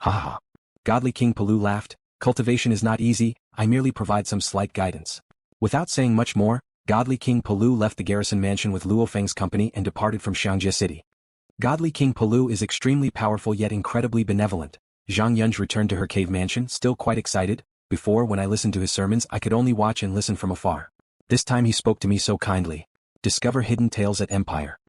Ha. Godly King Palu laughed. Cultivation is not easy, I merely provide some slight guidance. Without saying much more, Godly King Palu left the garrison mansion with Luo Feng's company and departed from Xiangjie City. Godly King Palu is extremely powerful yet incredibly benevolent. Zhang Yunj returned to her cave mansion, still quite excited. Before, when I listened to his sermons, I could only watch and listen from afar. This time he spoke to me so kindly. Discover hidden tales at Empire.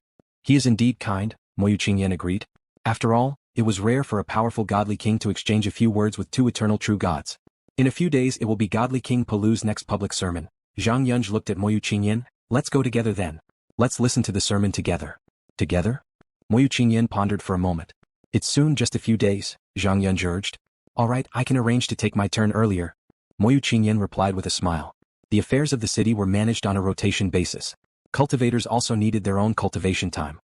He is indeed kind, Mo Qingyan agreed. After all, it was rare for a powerful godly king to exchange a few words with two eternal true gods. In a few days it will be Godly King Palu's next public sermon. Zhang Yunj looked at Mo Qingyan. Let's go together then. Let's listen to the sermon together. Together? Mo Qingyan pondered for a moment. It's soon, just a few days, Zhang Yunj urged. Alright, I can arrange to take my turn earlier. Mo Qingyan replied with a smile. The affairs of the city were managed on a rotation basis. Cultivators also needed their own cultivation time.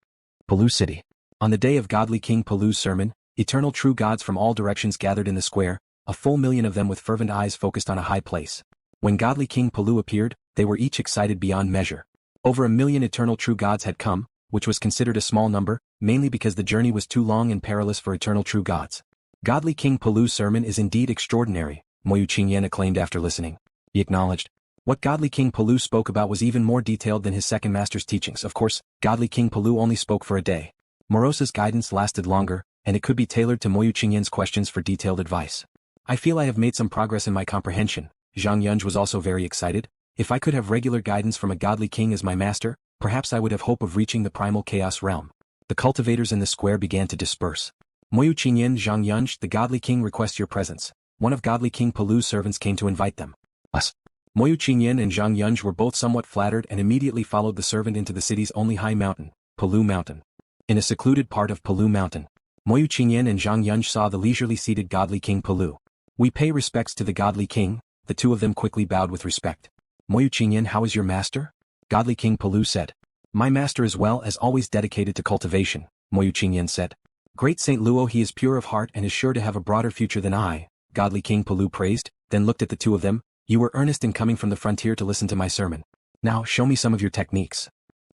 Palu City. On the day of Godly King Palu's sermon, eternal true gods from all directions gathered in the square, a full million of them with fervent eyes focused on a high place. When Godly King Palu appeared, they were each excited beyond measure. Over 1,000,000 eternal true gods had come, which was considered a small number, mainly because the journey was too long and perilous for eternal true gods. Godly King Palu's sermon is indeed extraordinary, Mo Qingyan acclaimed after listening. He acknowledged. What Godly King Palu spoke about was even more detailed than his second master's teachings. Of course, Godly King Palu only spoke for a day. Morosa's guidance lasted longer, and it could be tailored to Mo Qingyan's questions for detailed advice. I feel I have made some progress in my comprehension. Zhang Yunj was also very excited. If I could have regular guidance from a godly king as my master, perhaps I would have hope of reaching the Primal Chaos Realm. The cultivators in the square began to disperse. Mo Qingyan, Zhang Yunj, the godly king requests your presence. One of Godly King Palu's servants came to invite them. Us. Mo Qingyan and Zhang Yunj were both somewhat flattered and immediately followed the servant into the city's only high mountain, Palu Mountain. In a secluded part of Palu Mountain, Mo Qingyan and Zhang Yunj saw the leisurely seated Godly King Palu. We pay respects to the Godly King. The two of them quickly bowed with respect. Mo Qingyan, how is your master? Godly King Palu said. My master is well as always dedicated to cultivation, Mo Qingyan said. Great Saint Luo He is pure of heart and is sure to have a broader future than I, Godly King Palu praised, then looked at the two of them. You were earnest in coming from the frontier to listen to my sermon. Now show me some of your techniques.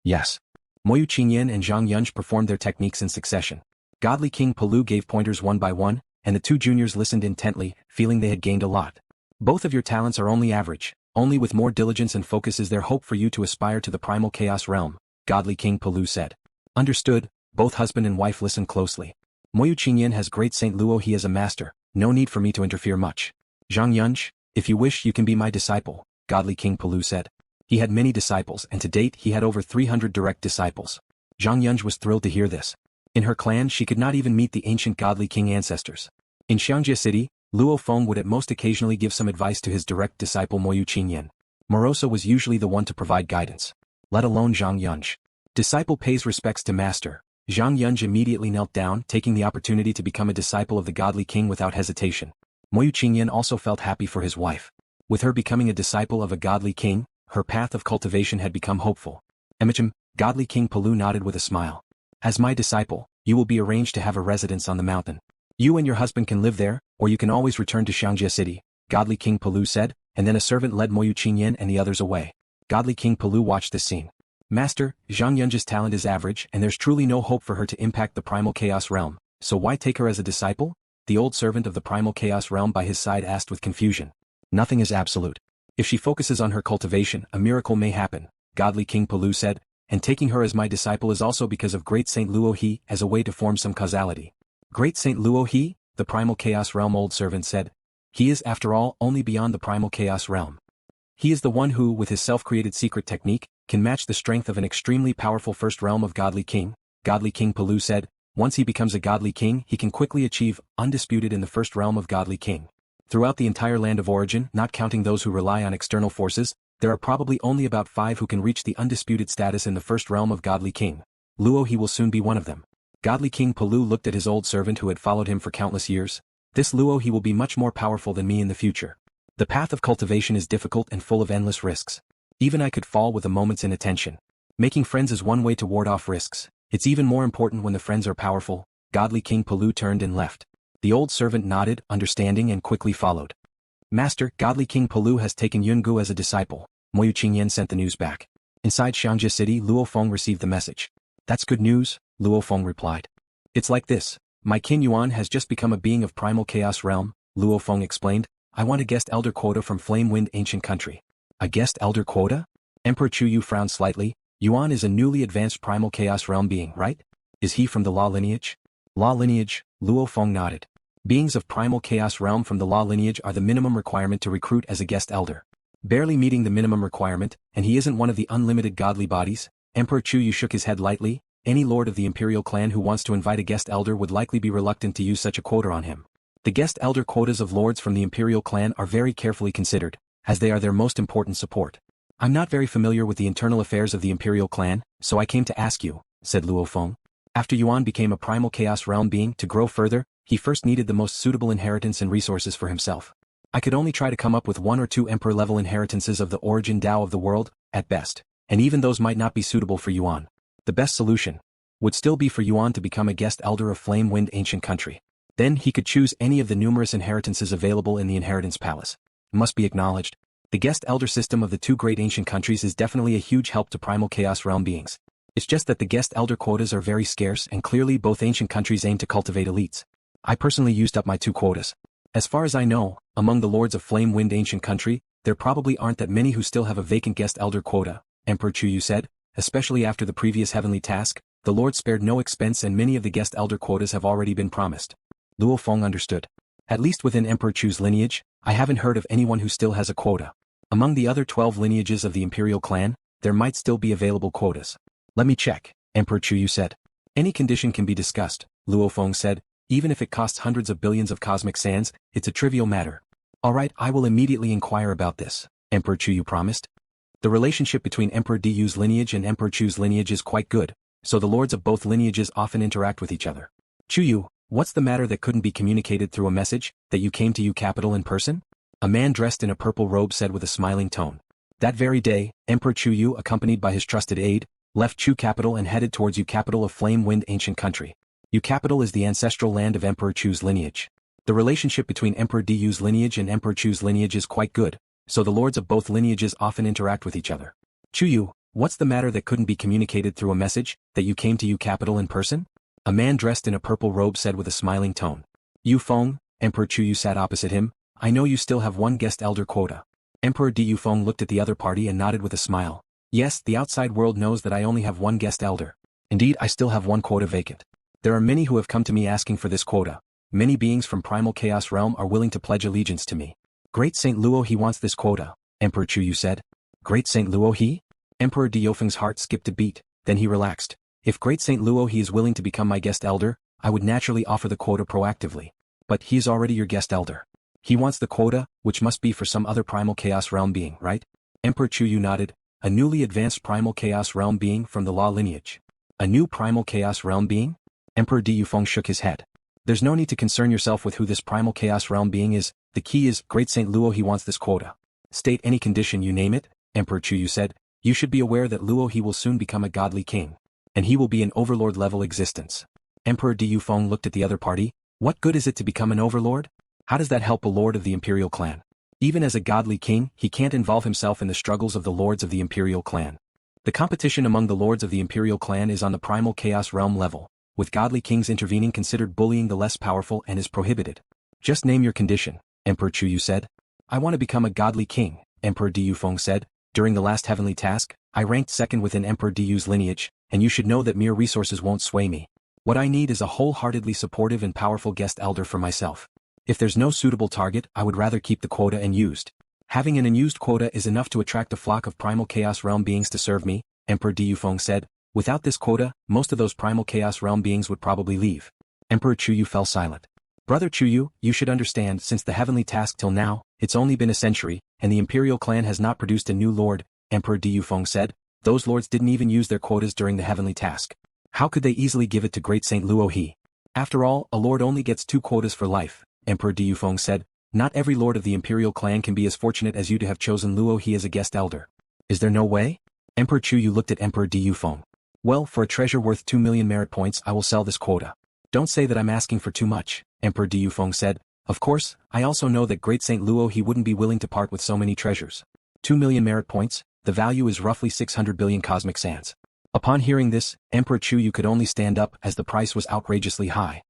Yes. Mo Qingyan and Zhang Yunj performed their techniques in succession. Godly King Palu gave pointers one by one, and the two juniors listened intently, feeling they had gained a lot. Both of your talents are only average. Only with more diligence and focus is there hope for you to aspire to the Primal Chaos Realm, Godly King Palu said. Understood. Both husband and wife listened closely. Mo Qingyan has Great Saint Luo He as a master, no need for me to interfere much. Zhang Yunj, if you wish you can be my disciple, Godly King Palu said. He had many disciples and to date he had over 300 direct disciples. Zhang Yunj was thrilled to hear this. In her clan she could not even meet the ancient Godly King ancestors. In Xiangjie City, Luo Feng would at most occasionally give some advice to his direct disciple Mo Qingyan. Morosa was usually the one to provide guidance. Let alone Zhang Yunj. Disciple pays respects to master. Zhang Yunj immediately knelt down, taking the opportunity to become a disciple of the Godly King without hesitation. Mo Qingyan also felt happy for his wife. With her becoming a disciple of a Godly King, her path of cultivation had become hopeful. Emichim, Godly King Palu nodded with a smile. As my disciple, you will be arranged to have a residence on the mountain. You and your husband can live there, or you can always return to Xiangjie City, Godly King Palu said, and then a servant led Mo Qingyan and the others away. Godly King Palu watched this scene. Master, Zhang Yunj's talent is average and there's truly no hope for her to impact the Primal Chaos Realm, so why take her as a disciple? The old servant of the Primal Chaos Realm by his side asked with confusion. Nothing is absolute. If she focuses on her cultivation, a miracle may happen, Godly King Palu said, and taking her as my disciple is also because of Great Saint Luo He as a way to form some causality. Great Saint Luo He, the Primal Chaos Realm old servant said. He is, after all, only beyond the Primal Chaos Realm. He is the one who, with his self-created secret technique, can match the strength of an extremely powerful first realm of Godly King, Godly King Palu said. Once he becomes a Godly King, he can quickly achieve undisputed in the first realm of Godly King. Throughout the entire land of origin, not counting those who rely on external forces, there are probably only about 5 who can reach the undisputed status in the first realm of Godly King. Luo He will soon be one of them. Godly King Palu looked at his old servant who had followed him for countless years. This Luo He will be much more powerful than me in the future. The path of cultivation is difficult and full of endless risks. Even I could fall with a moment's inattention. Making friends is one way to ward off risks. It's even more important when the friends are powerful. Godly King Palu turned and left. The old servant nodded, understanding, and quickly followed. Master, Godly King Palu has taken Yungu as a disciple. Mo Qingyan sent the news back. Inside Xiangjie City, Luo Feng received the message. That's good news, Luo Feng replied. It's like this. My kin Yuan has just become a being of Primal Chaos Realm, Luo Feng explained. I want a guest elder quota from Flame Wind Ancient Country. A guest elder quota? Emperor Chu Yu frowned slightly. Yuan is a newly advanced Primal Chaos Realm being, right? Is he from the Law Lineage? Law Lineage, Luo Feng nodded. Beings of Primal Chaos Realm from the Law Lineage are the minimum requirement to recruit as a guest elder. Barely meeting the minimum requirement, and he isn't one of the unlimited godly bodies. Emperor Chu Yu shook his head lightly. Any lord of the Imperial Clan who wants to invite a guest elder would likely be reluctant to use such a quota on him. The guest elder quotas of lords from the Imperial Clan are very carefully considered, as they are their most important support. I'm not very familiar with the internal affairs of the Imperial Clan, so I came to ask you, said Luo Feng. After Yuan became a Primal Chaos Realm being to grow further, he first needed the most suitable inheritance and resources for himself. I could only try to come up with 1 or 2 Emperor-level inheritances of the origin Dao of the world, at best, and even those might not be suitable for Yuan. The best solution would still be for Yuan to become a guest elder of Flame Wind Ancient Country. Then he could choose any of the numerous inheritances available in the Inheritance Palace. It must be acknowledged, the guest elder system of the 2 great ancient countries is definitely a huge help to Primal Chaos Realm beings. It's just that the guest elder quotas are very scarce and clearly both ancient countries aim to cultivate elites. I personally used up my 2 quotas. As far as I know, among the lords of Flame Wind Ancient Country, there probably aren't that many who still have a vacant guest elder quota, Emperor Chu Yu said, especially after the previous heavenly task. The lord spared no expense and many of the guest elder quotas have already been promised. Luo Feng understood. At least within Emperor Chu's lineage, I haven't heard of anyone who still has a quota. Among the other 12 lineages of the Imperial Clan, there might still be available quotas. Let me check, Emperor Chu Yu said. Any condition can be discussed, Luo Feng said. Even if it costs hundreds of billions of cosmic sands, it's a trivial matter. Alright, I will immediately inquire about this, Emperor Chu Yu promised. The relationship between Emperor Du's lineage and Emperor Chu's lineage is quite good, so the lords of both lineages often interact with each other. Chu Yu, what's the matter that couldn't be communicated through a message, that you came to Yu Capital in person? A man dressed in a purple robe said with a smiling tone. That very day, Emperor Chu Yu, accompanied by his trusted aide, left Chu Capital and headed towards Yu Capital of Flame Wind Ancient Country. Yu Capital is the ancestral land of Emperor Chu's lineage. The relationship between Emperor Du's lineage and Emperor Chu's lineage is quite good, so the lords of both lineages often interact with each other. Chu Yu, what's the matter that couldn't be communicated through a message, that you came to Yu Capital in person? A man dressed in a purple robe said with a smiling tone. Yu Feng, Emperor Chu Yu sat opposite him. I know you still have 1 guest elder quota. Emperor Yu Feng looked at the other party and nodded with a smile. Yes, the outside world knows that I only have 1 guest elder. Indeed, I still have 1 quota vacant. There are many who have come to me asking for this quota. Many beings from Primal Chaos Realm are willing to pledge allegiance to me. Great Saint Luo He wants this quota, Emperor Chu Yu said. Great Saint Luo He? Emperor LuoFeng's heart skipped a beat, then he relaxed. If Great Saint Luo He is willing to become my guest elder, I would naturally offer the quota proactively. But he is already your guest elder. He wants the quota, which must be for some other Primal Chaos Realm being, right? Emperor Chu Yu nodded. A newly advanced Primal Chaos Realm being from the Law Lineage. A new Primal Chaos Realm being? Emperor Yu Feng shook his head. There's no need to concern yourself with who this Primal Chaos Realm being is. The key is, Great Saint Luo He wants this quota. State any condition you name it, Emperor Chu Yu said. You should be aware that Luo He will soon become a godly king. And he will be an overlord-level existence. Emperor Yu Feng looked at the other party. What good is it to become an overlord? How does that help a lord of the Imperial Clan? Even as a godly king, he can't involve himself in the struggles of the lords of the Imperial Clan. The competition among the lords of the Imperial Clan is on the Primal Chaos Realm level, with godly kings intervening considered bullying the less powerful and is prohibited. Just name your condition, Emperor Chu Yu said. I want to become a godly king, Emperor Yu Feng said. During the last heavenly task, I ranked 2nd within Emperor Du's lineage, and you should know that mere resources won't sway me. What I need is a wholeheartedly supportive and powerful guest elder for myself. If there's no suitable target, I would rather keep the quota unused. Having an unused quota is enough to attract a flock of Primal Chaos Realm beings to serve me, Emperor Yu Feng said. Without this quota, most of those Primal Chaos Realm beings would probably leave. Emperor Chu Yu fell silent. Brother Chu Yu, you should understand, since the heavenly task till now, it's only been a century, and the Imperial Clan has not produced a new lord, Emperor Yu Feng said. Those lords didn't even use their quotas during the heavenly task. How could they easily give it to Great Saint Luo He? After all, a lord only gets 2 quotas for life, Emperor Yu Feng said. Not every lord of the Imperial Clan can be as fortunate as you to have chosen Luo He as a guest elder. Is there no way? Emperor Chu Yu looked at Emperor Yu Feng. Well, for a treasure worth 2 million merit points, I will sell this quota. Don't say that I'm asking for too much, Emperor Yu Feng said. Of course, I also know that Great Saint Luo He wouldn't be willing to part with so many treasures. 2 million merit points, the value is roughly 600 billion cosmic sands. Upon hearing this, Emperor Chu Yu could only stand up as the price was outrageously high.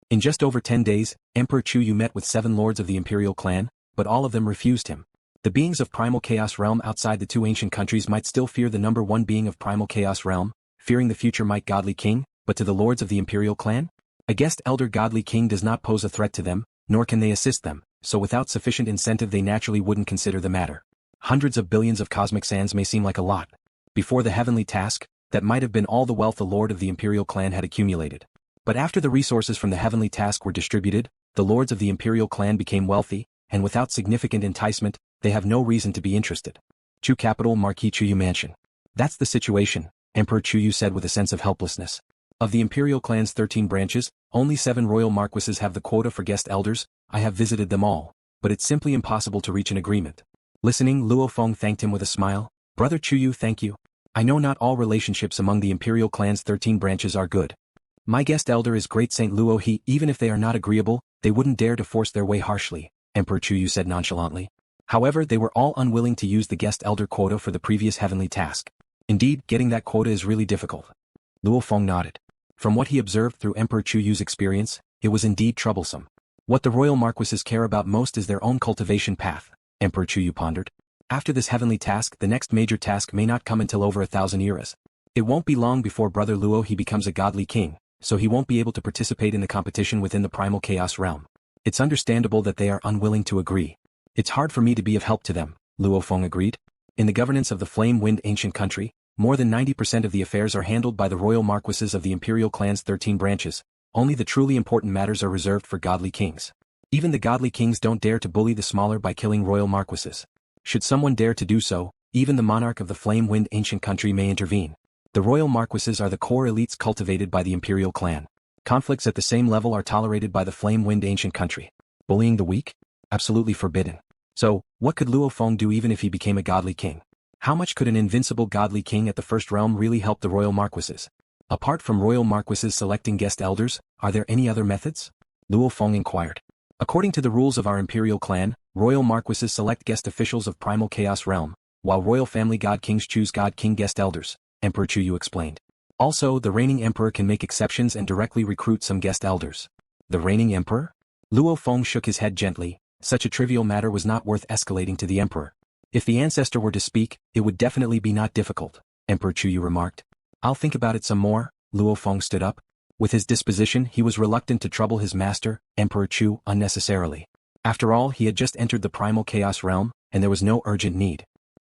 In just over 10 days, Emperor Chu Yu met with 7 lords of the Imperial Clan, but all of them refused him. The beings of Primal Chaos Realm outside the 2 ancient countries might still fear the number 1 being of Primal Chaos Realm, fearing the future might Godly King, but to the lords of the Imperial Clan? A guest elder Godly King does not pose a threat to them, nor can they assist them, so without sufficient incentive they naturally wouldn't consider the matter. Hundreds of billions of cosmic sands may seem like a lot. Before the heavenly task, that might have been all the wealth the lord of the Imperial Clan had accumulated. But after the resources from the heavenly task were distributed, the lords of the Imperial Clan became wealthy, and without significant enticement, they have no reason to be interested. Chu capital Marquis Chu Yu mansion. That's the situation, Emperor Chu Yu said with a sense of helplessness. Of the Imperial Clan's 13 branches, only 7 royal marquises have the quota for guest elders. I have visited them all, but it's simply impossible to reach an agreement. Listening, Luo Feng thanked him with a smile. Brother Chu Yu, thank you. I know not all relationships among the Imperial Clan's 13 branches are good. My guest elder is Great Saint Luo He. Even if they are not agreeable, they wouldn't dare to force their way harshly, Emperor Chu Yu said nonchalantly. However, they were all unwilling to use the guest elder quota for the previous heavenly task. Indeed, getting that quota is really difficult. Luo Feng nodded. From what he observed through Emperor Chu Yu's experience, it was indeed troublesome. What the royal marquises care about most is their own cultivation path, Emperor Chu Yu pondered. After this heavenly task, the next major task may not come until over 1,000 eras. It won't be long before Brother Luo He becomes a godly king, so he won't be able to participate in the competition within the Primal Chaos Realm. It's understandable that they are unwilling to agree. It's hard for me to be of help to them, Luo Feng agreed. In the governance of the Flame-Wind ancient country, more than 90% of the affairs are handled by the royal marquises of the Imperial Clan's 13 branches. Only the truly important matters are reserved for godly kings. Even the godly kings don't dare to bully the smaller by killing royal marquises. Should someone dare to do so, even the monarch of the Flame-Wind ancient country may intervene. The royal marquises are the core elites cultivated by the Imperial Clan. Conflicts at the same level are tolerated by the Flame-Wind ancient country. Bullying the weak? Absolutely forbidden. So, what could Luo Feng do even if he became a godly king? How much could an invincible godly king at the first realm really help the royal marquises? Apart from royal marquises selecting guest elders, are there any other methods? Luo Feng inquired. According to the rules of our Imperial Clan, royal marquises select guest officials of Primal Chaos Realm, while royal family god kings choose god king guest elders, Emperor Chu Yu explained. Also, the reigning emperor can make exceptions and directly recruit some guest elders. The reigning emperor? Luo Feng shook his head gently. Such a trivial matter was not worth escalating to the emperor. If the ancestor were to speak, it would definitely be not difficult, Emperor Chu Yu remarked. I'll think about it some more. Luo Feng stood up. With his disposition, he was reluctant to trouble his master, Emperor Chu, unnecessarily. After all, he had just entered the Primal Chaos Realm, and there was no urgent need.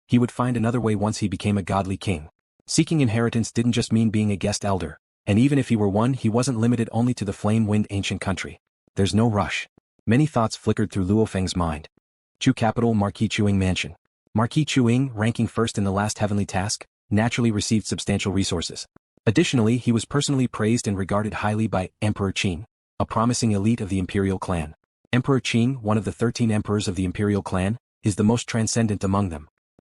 He would find another way once he became a godly king. Seeking inheritance didn't just mean being a guest elder, and even if he were one, he wasn't limited only to the Flame-Wind ancient country. There's no rush. Many thoughts flickered through Luo Feng's mind. Chu capital Marquis Chu Ying mansion. Marquis Chu Ying, ranking first in the last heavenly task, naturally received substantial resources. Additionally, he was personally praised and regarded highly by Emperor Qing, a promising elite of the Imperial Clan. Emperor Qing, one of the 13 emperors of the Imperial Clan, is the most transcendent among them.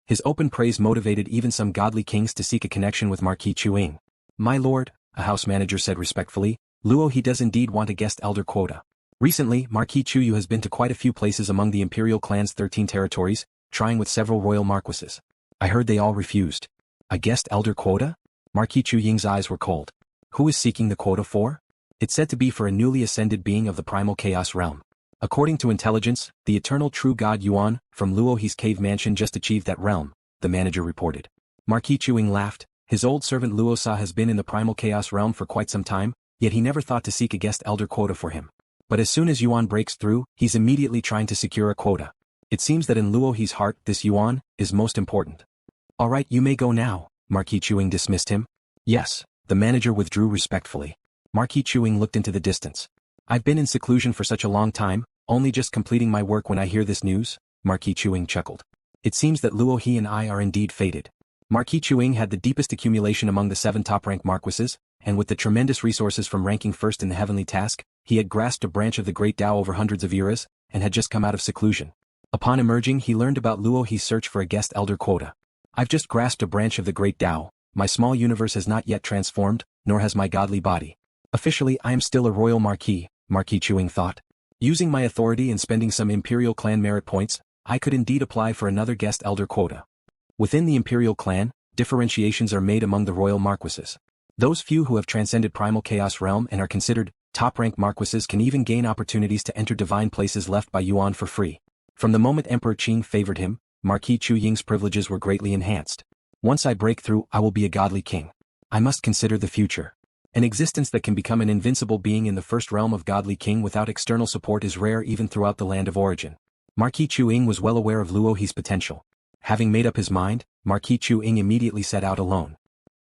His open praise motivated even some godly kings to seek a connection with Marquis Chu Ying. My lord, a house manager said respectfully, Luo He does indeed want a guest elder quota. Recently, Marquis Chu Yu has been to quite a few places among the Imperial Clan's 13 territories, trying with several royal marquises. I heard they all refused. A guest elder quota? Marquis Chu Ying's eyes were cold. Who is seeking the quota for? It's said to be for a newly ascended being of the Primal Chaos Realm. According to intelligence, the eternal true god Yuan, from Luo He's cave mansion just achieved that realm, the manager reported. Marquis Chu Ying laughed. His old servant Luo Sa has been in the Primal Chaos Realm for quite some time, yet he never thought to seek a guest elder quota for him. But as soon as Yuan breaks through, he's immediately trying to secure a quota. It seems that in Luo He's heart, this Yuan is most important. Alright, you may go now, Marquis Chu Ying dismissed him. Yes, the manager withdrew respectfully. Marquis Chu Ying looked into the distance. I've been in seclusion for such a long time, only just completing my work when I hear this news, Marquis Chu Ying chuckled. It seems that Luo He and I are indeed fated. Marquis Chu Ying had the deepest accumulation among the 7 top-ranked marquises, and with the tremendous resources from ranking first in the heavenly task, he had grasped a branch of the Great Dao over hundreds of eras, and had just come out of seclusion. Upon emerging, he learned about Luo He's search for a guest elder quota. I've just grasped a branch of the Great Dao. My small universe has not yet transformed, nor has my godly body. Officially, I am still a royal marquis, Marquis Chu Ying thought. Using my authority and spending some Imperial Clan Merit Points, I could indeed apply for another guest elder quota. Within the Imperial Clan, differentiations are made among the royal marquises. Those few who have transcended Primal Chaos Realm and are considered Top-rank marquises can even gain opportunities to enter divine places left by Yuan for free. From the moment Emperor Qing favored him, Marquis Chu Ying's privileges were greatly enhanced. Once I break through, I will be a godly king. I must consider the future. An existence that can become an invincible being in the first realm of godly king without external support is rare even throughout the land of origin. Marquis Chu Ying was well aware of Luo He's potential. Having made up his mind, Marquis Chu Ying immediately set out alone.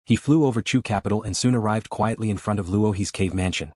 He flew over Chu capital and soon arrived quietly in front of Luo He's cave mansion.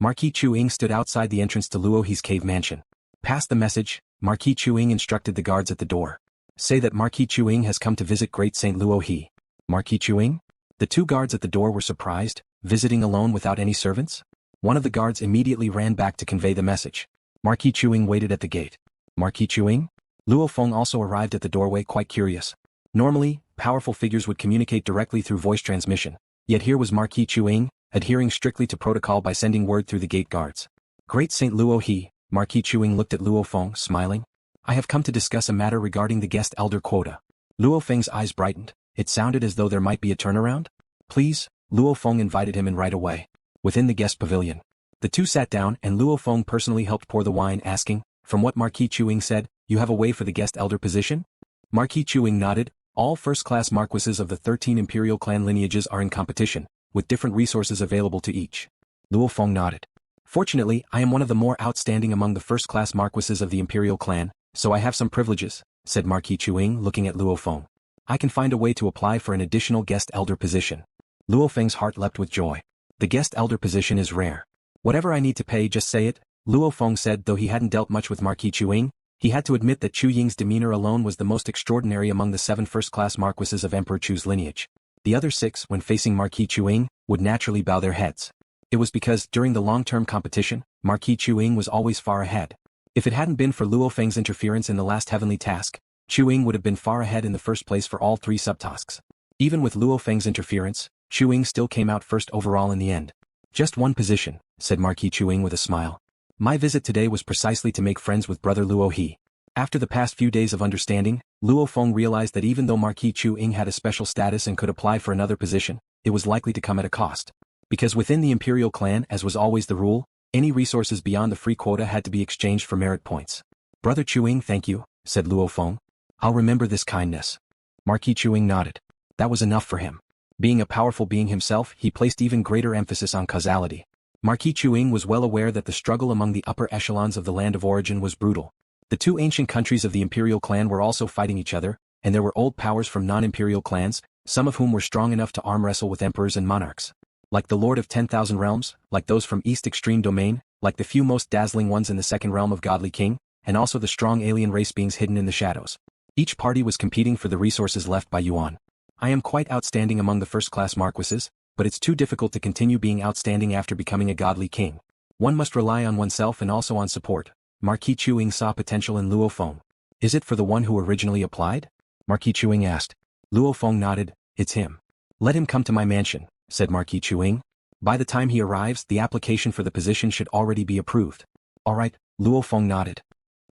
Marquis Chu Ying stood outside the entrance to Luo He's cave mansion. Past the message, Marquis Chu Ying instructed the guards at the door. Say that Marquis Chu Ying has come to visit Great Saint Luo He. Marquis Chu Ying? The two guards at the door were surprised, visiting alone without any servants? One of the guards immediately ran back to convey the message. Marquis Chu Ying waited at the gate. Marquis Chu Ying? LuoFeng also arrived at the doorway quite curious. Normally, powerful figures would communicate directly through voice transmission. Yet here was Marquis Chu Ying, adhering strictly to protocol by sending word through the gate guards. Great Saint Luo He, Marquis Chu Ying looked at LuoFeng, smiling. I have come to discuss a matter regarding the guest elder quota. LuoFeng's eyes brightened. It sounded as though there might be a turnaround. Please, LuoFeng invited him in right away. Within the guest pavilion. The two sat down and LuoFeng personally helped pour the wine, asking, from what Marquis Chu Ying said, you have a way for the guest elder position? Marquis Chu Ying nodded. All first-class marquises of the 13 Imperial Clan lineages are in competition, with different resources available to each. LuoFeng nodded. Fortunately, I am one of the more outstanding among the first-class marquises of the Imperial Clan, so I have some privileges, said Marquis Chu Ying looking at LuoFeng. I can find a way to apply for an additional guest elder position. LuoFeng's heart leapt with joy. The guest elder position is rare. Whatever I need to pay, just say it, LuoFeng said. Though he hadn't dealt much with Marquis Chu Ying, he had to admit that Chu Ying's demeanor alone was the most extraordinary among the 7 first-class marquises of Emperor Chu's lineage. The other 6, when facing Marquis Chu Ying, would naturally bow their heads. It was because, during the long-term competition, Marquis Chu Ying was always far ahead. If it hadn't been for LuoFeng's interference in the last heavenly task, Chu Ying would have been far ahead in the first place for all 3 subtasks. Even with LuoFeng's interference, Chu Ying still came out first overall in the end. Just one position, said Marquis Chu Ying with a smile. My visit today was precisely to make friends with brother Luo He. After the past few days of understanding, LuoFeng realized that even though Marquis Chu Ying had a special status and could apply for another position, it was likely to come at a cost. Because within the Imperial Clan, as was always the rule, any resources beyond the free quota had to be exchanged for merit points. Brother Chu Ying, thank you, said LuoFeng. I'll remember this kindness. Marquis Chu Ying nodded. That was enough for him. Being a powerful being himself, he placed even greater emphasis on causality. Marquis Chu Ying was well aware that the struggle among the upper echelons of the land of origin was brutal. The 2 ancient countries of the Imperial Clan were also fighting each other, and there were old powers from non-Imperial clans, some of whom were strong enough to arm wrestle with emperors and monarchs. Like the Lord of 10,000 Realms, like those from East Extreme Domain, like the few most dazzling ones in the second realm of Godly King, and also the strong alien race beings hidden in the shadows. Each party was competing for the resources left by Yuan. I am quite outstanding among the first-class marquises, but it's too difficult to continue being outstanding after becoming a godly king. One must rely on oneself and also on support. Marquis Chu Ying saw potential in LuoFeng. Is it for the one who originally applied? Marquis Chu Ying asked. LuoFeng nodded. It's him. Let him come to my mansion, said Marquis Chu Ying. By the time he arrives, the application for the position should already be approved. All right, LuoFeng nodded.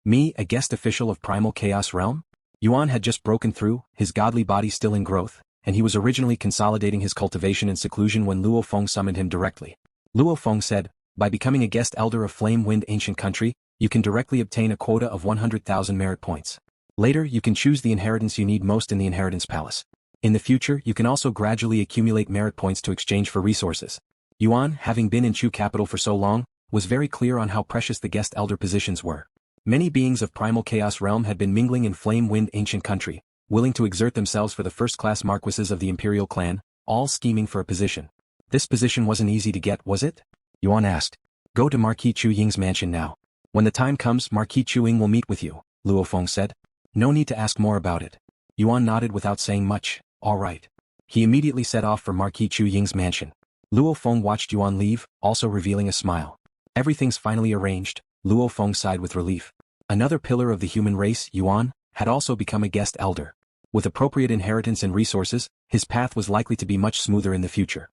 Me, a guest official of Primal Chaos Realm? Yuan had just broken through, his godly body still in growth, and he was originally consolidating his cultivation in seclusion when LuoFeng summoned him directly. LuoFeng said, by becoming a guest elder of Flame Wind Ancient Country, you can directly obtain a quota of 100,000 merit points. Later, you can choose the inheritance you need most in the Inheritance Palace. In the future, you can also gradually accumulate merit points to exchange for resources. Yuan, having been in Chu capital for so long, was very clear on how precious the guest elder positions were. Many beings of Primal Chaos Realm had been mingling in Flame Wind Ancient Country, willing to exert themselves for the first-class marquises of the Imperial Clan, all scheming for a position. This position wasn't easy to get, was it? Yuan asked. Go to Marquis Chu Ying's mansion now. When the time comes, Marquis Chu Ying will meet with you, LuoFeng said. No need to ask more about it. Yuan nodded without saying much. All right. He immediately set off for Marquis Chu Ying's mansion. LuoFeng watched Yuan leave, also revealing a smile. Everything's finally arranged, LuoFeng sighed with relief. Another pillar of the human race, Yuan, had also become a guest elder. With appropriate inheritance and resources, his path was likely to be much smoother in the future.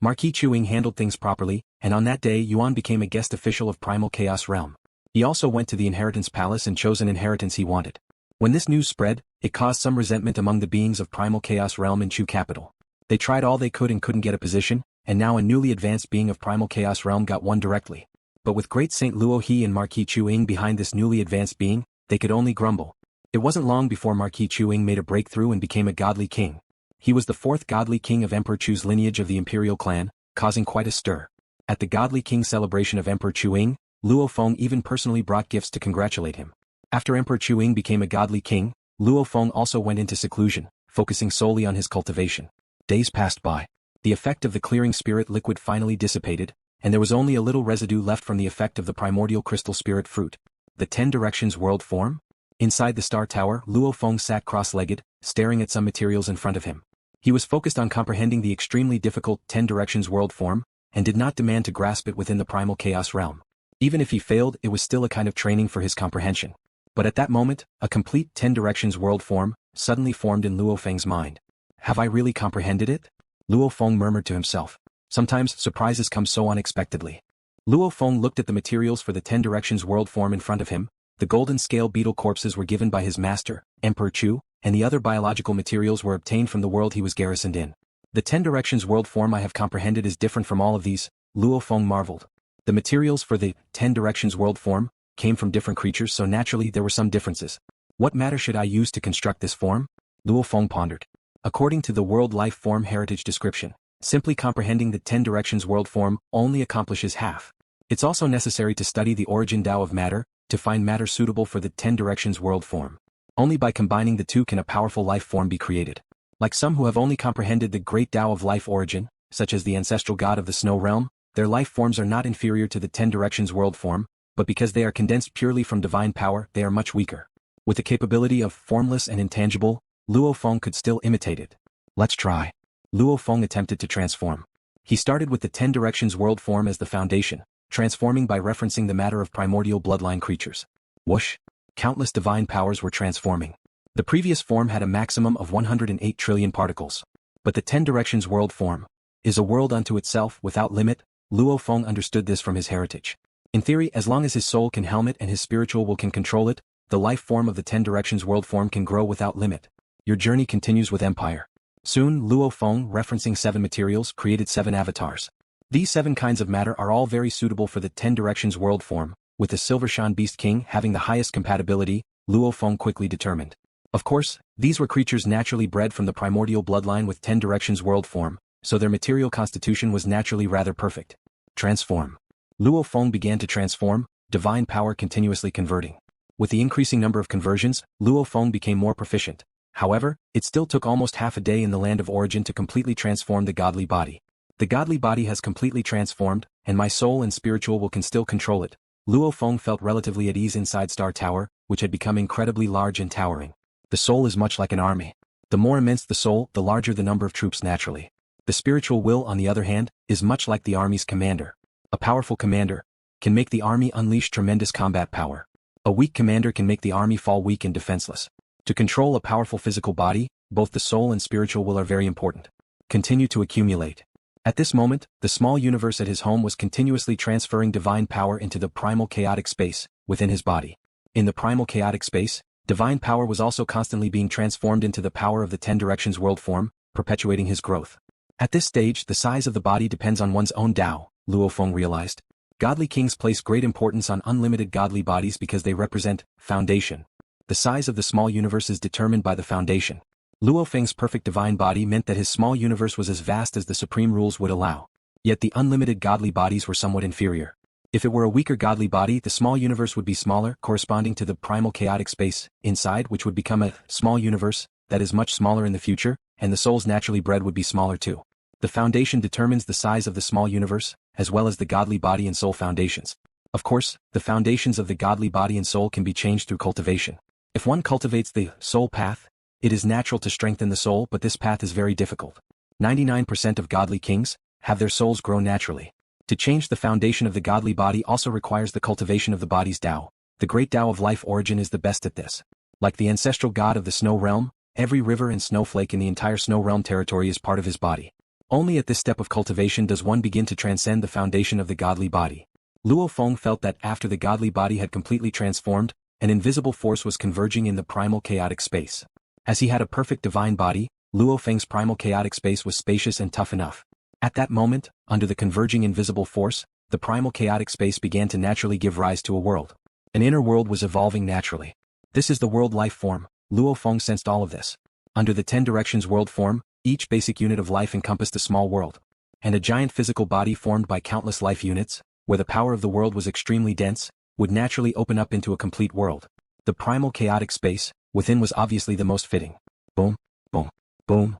Marquis Chu Ying handled things properly, and on that day Yuan became a guest official of Primal Chaos Realm. He also went to the Inheritance Palace and chose an inheritance he wanted. When this news spread, it caused some resentment among the beings of Primal Chaos Realm in Chu capital. They tried all they could and couldn't get a position, and now a newly advanced being of Primal Chaos Realm got one directly. But with Great Saint Luo He and Marquis Chu Ying behind this newly advanced being, they could only grumble. It wasn't long before Marquis Chu Ying made a breakthrough and became a godly king. He was the fourth godly king of Emperor Chu's lineage of the Imperial Clan, causing quite a stir. At the godly king celebration of Emperor Chu Ying, Luo Feng even personally brought gifts to congratulate him. After Emperor Chu Ying became a godly king, Luo Feng also went into seclusion, focusing solely on his cultivation. Days passed by. The effect of the clearing spirit liquid finally dissipated, and there was only a little residue left from the effect of the primordial crystal spirit fruit. The 10 directions world form? Inside the star tower, Luo Feng sat cross-legged, staring at some materials in front of him. He was focused on comprehending the extremely difficult 10 directions world form, and did not demand to grasp it within the Primal Chaos Realm. Even if he failed, it was still a kind of training for his comprehension. But at that moment, a complete 10 directions world form suddenly formed in Luo Feng's mind. Have I really comprehended it? Luo Feng murmured to himself. Sometimes surprises come so unexpectedly. Luo Feng looked at the materials for the 10 directions world form in front of him. The golden scale beetle corpses were given by his master, Emperor Chu, and the other biological materials were obtained from the world he was garrisoned in. The 10 directions world form I have comprehended is different from all of these, Luo Feng marveled. The materials for the 10 directions world form came from different creatures, so naturally there were some differences. What matter should I use to construct this form? Luo Feng pondered. According to the World Life Form Heritage description, simply comprehending the 10 directions world form only accomplishes half. It's also necessary to study the origin Dao of matter, to find matter suitable for the 10 directions world form. Only by combining the two can a powerful life form be created. Like some who have only comprehended the Great Dao of life origin, such as the ancestral god of the snow realm, their life forms are not inferior to the 10 directions world form, but because they are condensed purely from divine power, they are much weaker. With the capability of formless and intangible, Luo Feng could still imitate it. Let's try. Luo Feng attempted to transform. He started with the 10 directions world form as the foundation, transforming by referencing the matter of primordial bloodline creatures. Whoosh! Countless divine powers were transforming. The previous form had a maximum of 108 trillion particles. But the 10 directions world form is a world unto itself without limit. Luo Feng understood this from his heritage. In theory, as long as his soul can helm it and his spiritual will can control it, the life form of the 10 directions world form can grow without limit. Your journey continues with Empire. Soon, Luo Feng, referencing 7 materials, created 7 avatars. These 7 kinds of matter are all very suitable for the 10 directions world form, with the Silvershan Beast King having the highest compatibility, Luo Feng quickly determined. Of course, these were creatures naturally bred from the primordial bloodline with 10 directions world form, so their material constitution was naturally rather perfect. Transform. Luo Feng began to transform, divine power continuously converting. With the increasing number of conversions, Luo Feng became more proficient. However, it still took almost half a day in the land of origin to completely transform the godly body. The godly body has completely transformed, and my soul and spiritual will can still control it. Luo Feng felt relatively at ease inside Star Tower, which had become incredibly large and towering. The soul is much like an army. The more immense the soul, the larger the number of troops naturally. The spiritual will, on the other hand, is much like the army's commander. A powerful commander can make the army unleash tremendous combat power. A weak commander can make the army fall weak and defenseless. To control a powerful physical body, both the soul and spiritual will are very important. Continue to accumulate. At this moment, the small universe at his home was continuously transferring divine power into the primal chaotic space within his body. In the primal chaotic space, divine power was also constantly being transformed into the power of the 10 directions world form, perpetuating his growth. At this stage, the size of the body depends on one's own Dao, Luo Feng realized. Godly kings place great importance on unlimited godly bodies because they represent foundation. The size of the small universe is determined by the foundation. Luo Feng's perfect divine body meant that his small universe was as vast as the supreme rules would allow. Yet the unlimited godly bodies were somewhat inferior. If it were a weaker godly body, the small universe would be smaller, corresponding to the primal chaotic space inside, which would become a small universe that is much smaller in the future, and the souls naturally bred would be smaller too. The foundation determines the size of the small universe, as well as the godly body and soul foundations. Of course, the foundations of the godly body and soul can be changed through cultivation. If one cultivates the soul path, it is natural to strengthen the soul, but this path is very difficult. 99% of godly kings have their souls grow naturally. To change the foundation of the godly body also requires the cultivation of the body's Dao. The Great Dao of life origin is the best at this. Like the ancestral god of the snow realm, every river and snowflake in the entire snow realm territory is part of his body. Only at this step of cultivation does one begin to transcend the foundation of the godly body. Luo Feng felt that after the godly body had completely transformed, an invisible force was converging in the primal chaotic space. As he had a perfect divine body, Luo Feng's primal chaotic space was spacious and tough enough. At that moment, under the converging invisible force, the primal chaotic space began to naturally give rise to a world. An inner world was evolving naturally. This is the world life form. Luo Feng sensed all of this. Under the 10 directions world form, each basic unit of life encompassed a small world. And a giant physical body formed by countless life units, where the power of the world was extremely dense, would naturally open up into a complete world. The primal chaotic space, within was obviously the most fitting. Boom, boom, boom.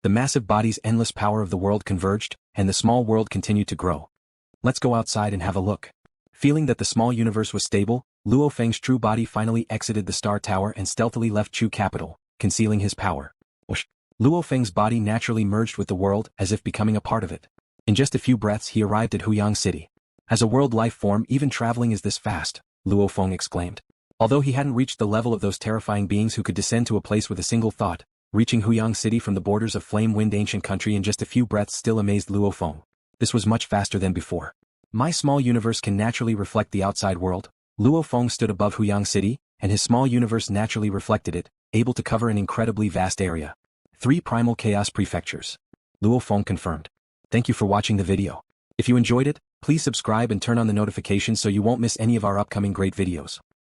The massive body's endless power of the world converged, and the small world continued to grow. Let's go outside and have a look. Feeling that the small universe was stable, Luo Feng's true body finally exited the Star Tower and stealthily left Chu Capital, concealing his power. Whoosh. Luo Feng's body naturally merged with the world as if becoming a part of it. In just a few breaths he arrived at Huyang City. As a world life form even traveling is this fast, Luo Feng exclaimed. Although he hadn't reached the level of those terrifying beings who could descend to a place with a single thought, reaching Huyang City from the borders of Flame Wind ancient country in just a few breaths still amazed Luo Feng. This was much faster than before. My small universe can naturally reflect the outside world. Luo Feng stood above Huyang City, and his small universe naturally reflected it, able to cover an incredibly vast area. 3 Primal Chaos Prefectures. Luo Feng confirmed. Thank you for watching the video. If you enjoyed it, please subscribe and turn on the notifications so you won't miss any of our upcoming great videos.